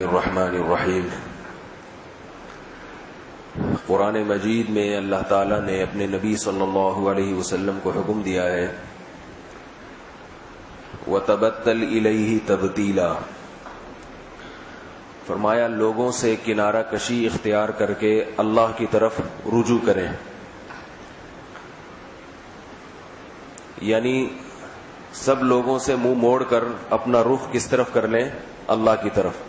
الرحمن الرحیم۔ قرآن مجید میں اللہ تعالیٰ نے اپنے نبی صلی اللہ علیہ وسلم کو حکم دیا ہے وَتَبَتَّلْ إِلَيْهِ تَبْتِيلًا، فرمایا لوگوں سے کنارہ کشی اختیار کر کے اللہ کی طرف رجوع کریں، یعنی سب لوگوں سے منہ موڑ کر اپنا رخ کس طرف کر لیں؟ اللہ کی طرف۔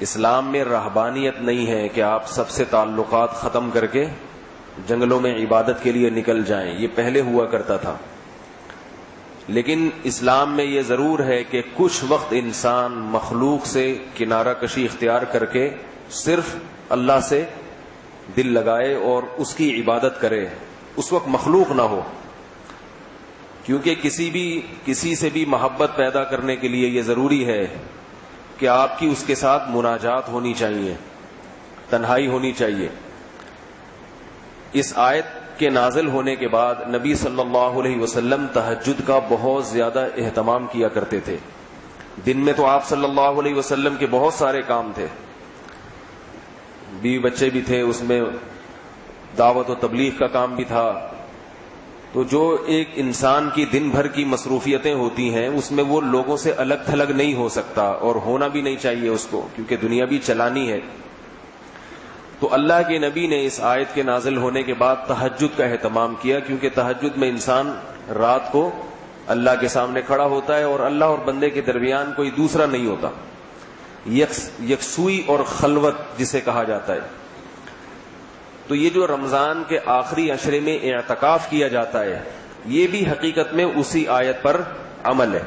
اسلام میں رہبانیت نہیں ہے کہ آپ سب سے تعلقات ختم کر کے جنگلوں میں عبادت کے لیے نکل جائیں، یہ پہلے ہوا کرتا تھا، لیکن اسلام میں یہ ضرور ہے کہ کچھ وقت انسان مخلوق سے کنارہ کشی اختیار کر کے صرف اللہ سے دل لگائے اور اس کی عبادت کرے، اس وقت مخلوق نہ ہو، کیونکہ کسی سے بھی محبت پیدا کرنے کے لیے یہ ضروری ہے کہ آپ کی اس کے ساتھ مناجات ہونی چاہیے، تنہائی ہونی چاہیے۔ اس آیت کے نازل ہونے کے بعد نبی صلی اللہ علیہ وسلم تہجد کا بہت زیادہ اہتمام کیا کرتے تھے۔ دن میں تو آپ صلی اللہ علیہ وسلم کے بہت سارے کام تھے، بیوی بچے بھی تھے، اس میں دعوت و تبلیغ کا کام بھی تھا، تو جو ایک انسان کی دن بھر کی مصروفیتیں ہوتی ہیں اس میں وہ لوگوں سے الگ تھلگ نہیں ہو سکتا، اور ہونا بھی نہیں چاہیے اس کو، کیونکہ دنیا بھی چلانی ہے۔ تو اللہ کے نبی نے اس آیت کے نازل ہونے کے بعد تہجد کا اہتمام کیا، کیونکہ تہجد میں انسان رات کو اللہ کے سامنے کھڑا ہوتا ہے اور اللہ اور بندے کے درمیان کوئی دوسرا نہیں ہوتا، یکسوئی اور خلوت جسے کہا جاتا ہے۔ تو یہ جو رمضان کے آخری عشرے میں اعتکاف کیا جاتا ہے، یہ بھی حقیقت میں اسی آیت پر عمل ہے۔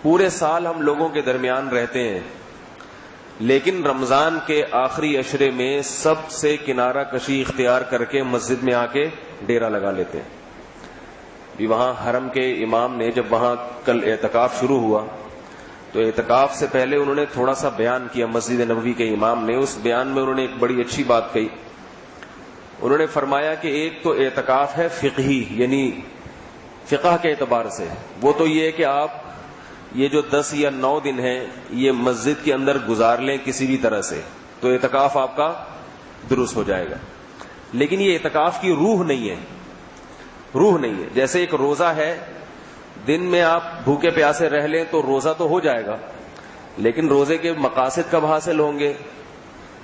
پورے سال ہم لوگوں کے درمیان رہتے ہیں، لیکن رمضان کے آخری عشرے میں سب سے کنارہ کشی اختیار کر کے مسجد میں آ کے ڈیرا لگا لیتے ہیں۔ بھی وہاں حرم کے امام نے جب وہاں کل اعتکاف شروع ہوا تو اعتکاف سے پہلے انہوں نے تھوڑا سا بیان کیا، مسجد نبوی کے امام نے، اس بیان میں انہوں نے ایک بڑی اچھی بات کہی۔ انہوں نے فرمایا کہ ایک تو اعتکاف ہے فقہی، یعنی فقہ کے اعتبار سے، وہ تو یہ ہے کہ آپ یہ جو 10 یا 9 دن ہیں یہ مسجد کے اندر گزار لیں کسی بھی طرح سے، تو اعتکاف آپ کا درست ہو جائے گا۔ لیکن یہ اعتکاف کی روح نہیں ہے، روح نہیں ہے۔ جیسے ایک روزہ ہے، دن میں آپ بھوکے پیاسے رہ لیں تو روزہ تو ہو جائے گا، لیکن روزے کے مقاصد کب حاصل ہوں گے؟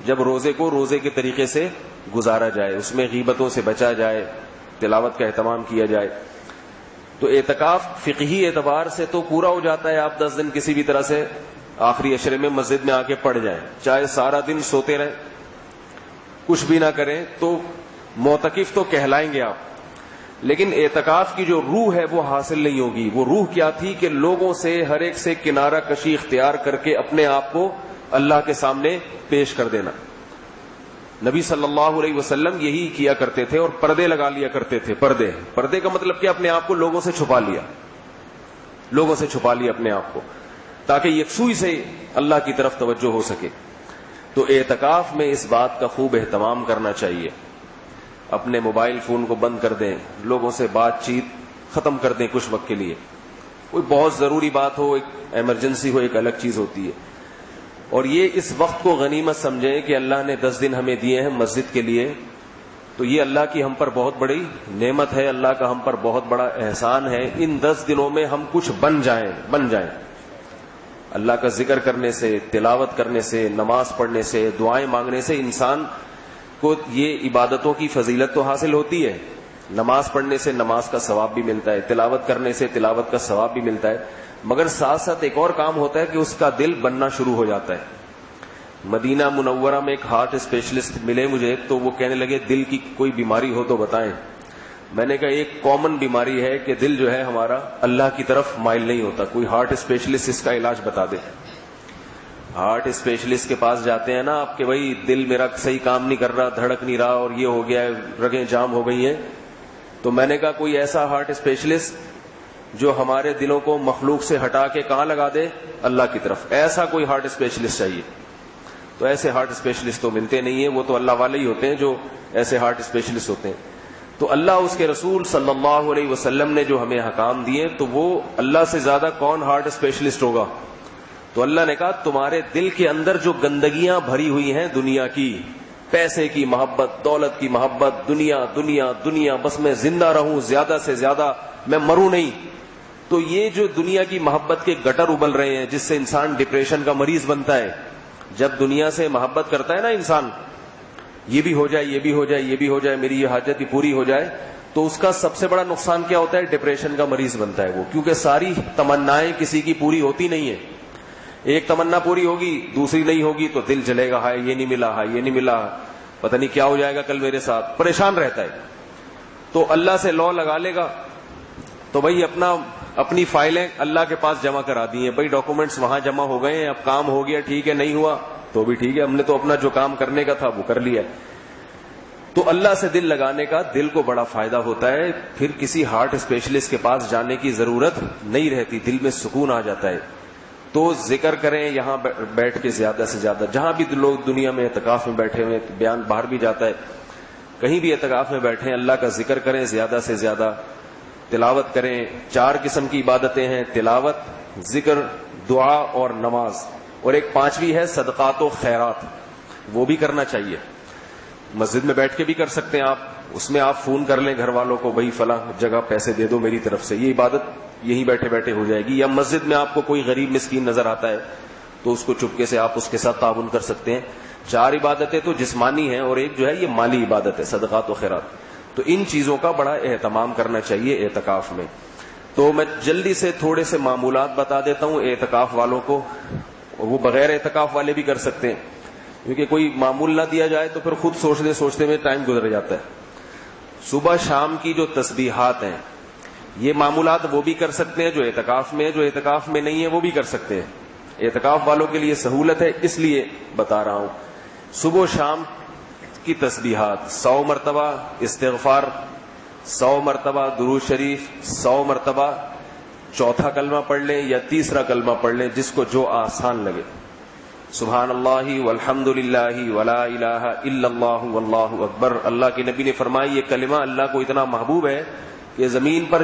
جب روزے کو روزے کے طریقے سے گزارا جائے، اس میں غیبتوں سے بچا جائے، تلاوت کا اہتمام کیا جائے۔ تو اعتکاف فقہی اعتبار سے تو پورا ہو جاتا ہے، آپ 10 دن کسی بھی طرح سے آخری عشرے میں مسجد میں آ کے پڑھ جائیں، چاہے سارا دن سوتے رہیں، کچھ بھی نہ کریں، تو معتکف تو کہلائیں گے آپ۔ لیکن اعتکاف کی جو روح ہے وہ حاصل نہیں ہوگی۔ وہ روح کیا تھی کہ لوگوں سے ہر ایک سے کنارہ کشی اختیار کر کے اپنے آپ کو اللہ کے سامنے پیش کر دینا۔ نبی صلی اللہ علیہ وسلم یہی کیا کرتے تھے، اور پردے لگا لیا کرتے تھے۔ پردے کا مطلب کہ اپنے آپ کو لوگوں سے چھپا لیا، لوگوں سے چھپا لیا اپنے آپ کو، تاکہ یکسوئی سے اللہ کی طرف توجہ ہو سکے۔ تو اعتکاف میں اس بات کا خوب اہتمام کرنا چاہیے، اپنے موبائل فون کو بند کر دیں، لوگوں سے بات چیت ختم کر دیں کچھ وقت کے لیے۔ کوئی بہت ضروری بات ہو، ایک ایمرجنسی ہو، ایک الگ چیز ہوتی ہے، اور یہ اس وقت کو غنیمت سمجھیں کہ اللہ نے 10 دن ہمیں دیے ہیں مسجد کے لیے، تو یہ اللہ کی ہم پر بہت بڑی نعمت ہے، اللہ کا ہم پر بہت بڑا احسان ہے۔ ان 10 دنوں میں ہم کچھ بن جائیں۔ اللہ کا ذکر کرنے سے، تلاوت کرنے سے، نماز پڑھنے سے، دعائیں مانگنے سے انسان کو یہ عبادتوں کی فضیلت تو حاصل ہوتی ہے۔ نماز پڑھنے سے نماز کا ثواب بھی ملتا ہے، تلاوت کرنے سے تلاوت کا ثواب بھی ملتا ہے، مگر ساتھ ساتھ ایک اور کام ہوتا ہے کہ اس کا دل بننا شروع ہو جاتا ہے۔ مدینہ منورہ میں ایک ہارٹ اسپیشلسٹ ملے مجھے، تو وہ کہنے لگے دل کی کوئی بیماری ہو تو بتائیں۔ میں نے کہا ایک کامن بیماری ہے کہ دل جو ہے ہمارا اللہ کی طرف مائل نہیں ہوتا، کوئی ہارٹ اسپیشلسٹ اس کا علاج بتا دے۔ ہارٹ اسپیشلسٹ کے پاس جاتے ہیں نا آپ کہ بھائی دل میرا صحیح کام نہیں کر رہا، دھڑک نہیں رہا، اور یہ ہو گیا ہے، رگیں جام ہو گئی ہیں۔ تو میں نے کہا کوئی ایسا ہارٹ اسپیشلسٹ جو ہمارے دلوں کو مخلوق سے ہٹا کے کہاں لگا دے؟ اللہ کی طرف۔ ایسا کوئی ہارٹ اسپیشلسٹ چاہیے۔ تو ایسے ہارٹ اسپیشلسٹ تو ملتے نہیں ہیں، وہ تو اللہ والے ہی ہوتے ہیں جو ایسے ہارٹ اسپیشلسٹ ہوتے ہیں۔ تو اللہ اس کے رسول صلی اللہ علیہ وسلم نے جو ہمیں احکام دیے، تو وہ اللہ سے زیادہ کون ہارٹ اسپیشلسٹ ہوگا؟ تو اللہ نے کہا تمہارے دل کے اندر جو گندگیاں بھری ہوئی ہیں دنیا کی، پیسے کی محبت، دولت کی محبت، دنیا دنیا دنیا، بس میں زندہ رہوں، زیادہ سے زیادہ میں مروں نہیں، تو یہ جو دنیا کی محبت کے گٹر ابل رہے ہیں جس سے انسان ڈپریشن کا مریض بنتا ہے. جب دنیا سے محبت کرتا ہے نا انسان، یہ بھی ہو جائے، یہ بھی ہو جائے، یہ بھی ہو جائے، میری یہ حاجت بھی پوری ہو جائے، تو اس کا سب سے بڑا نقصان کیا ہوتا ہے؟ ڈپریشن کا مریض بنتا ہے وہ، کیونکہ ساری تمنائیں کسی کی پوری ہوتی نہیں ہیں. ایک تمنا پوری ہوگی، دوسری نہیں ہوگی تو دل جلے گا، ہائے یہ نہیں ملا، ہائے یہ نہیں ملا، پتہ نہیں کیا ہو جائے گا کل میرے ساتھ، پریشان رہتا ہے. تو اللہ سے لو لگا لے گا تو بھائی اپنی فائلیں اللہ کے پاس جمع کرا دی ہیں، بھائی ڈاکومنٹس وہاں جمع ہو گئے ہیں، اب کام ہو گیا، ٹھیک ہے، نہیں ہوا تو بھی ٹھیک ہے، ہم نے تو اپنا جو کام کرنے کا تھا وہ کر لیا. تو اللہ سے دل لگانے کا دل کو بڑا فائدہ ہوتا ہے، پھر کسی ہارٹ اسپیشلسٹ کے پاس جانے کی ضرورت نہیں رہتی، دل میں سکون آ جاتا ہے. تو ذکر کریں یہاں بیٹھ کے زیادہ سے زیادہ، جہاں بھی لوگ دنیا میں اعتکاف میں بیٹھے ہوئے، بیان باہر بھی جاتا ہے، کہیں بھی اعتکاف میں بیٹھے ہیں، اللہ کا ذکر کریں زیادہ سے زیادہ، تلاوت کریں. 4 قسم کی عبادتیں ہیں، تلاوت، ذکر، دعا اور نماز، اور ایک 5ویں ہے صدقات و خیرات، وہ بھی کرنا چاہیے. مسجد میں بیٹھ کے بھی کر سکتے ہیں آپ، اس میں آپ فون کر لیں گھر والوں کو، بھائی فلاں جگہ پیسے دے دو میری طرف سے، یہ عبادت یہیں بیٹھے بیٹھے ہو جائے گی. یا مسجد میں آپ کو کوئی غریب مسکین نظر آتا ہے تو اس کو چپکے سے آپ اس کے ساتھ تعاون کر سکتے ہیں. 4 عبادتیں تو جسمانی ہیں اور ایک جو ہے یہ مالی عبادت ہے، صدقات و خیرات. تو ان چیزوں کا بڑا اہتمام کرنا چاہیے اعتکاف میں. تو میں جلدی سے تھوڑے سے معمولات بتا دیتا ہوں اعتکاف والوں کو، اور وہ بغیر اعتکاف والے بھی کر سکتے ہیں، کیونکہ کوئی معمول نہ دیا جائے تو پھر خود سوچتے میں ٹائم گزر جاتا ہے. صبح شام کی جو تسبیحات ہیں، یہ معمولات وہ بھی کر سکتے ہیں جو اعتکاف میں ہے، جو اعتکاف میں نہیں ہے وہ بھی کر سکتے ہیں. اعتکاف والوں کے لیے سہولت ہے اس لیے بتا رہا ہوں. صبح و شام کی تسبیحات، 100 مرتبہ استغفار، 100 مرتبہ درود شریف، 100 مرتبہ چوتھا کلمہ پڑھ لیں یا تیسرا کلمہ پڑھ لیں، جس کو جو آسان لگے. سبحان اللہ والحمد للہ ولا الہ الا اللہ واللہ اکبر. اللہ کے نبی نے فرمایا یہ کلمہ اللہ کو اتنا محبوب ہے کہ زمین پر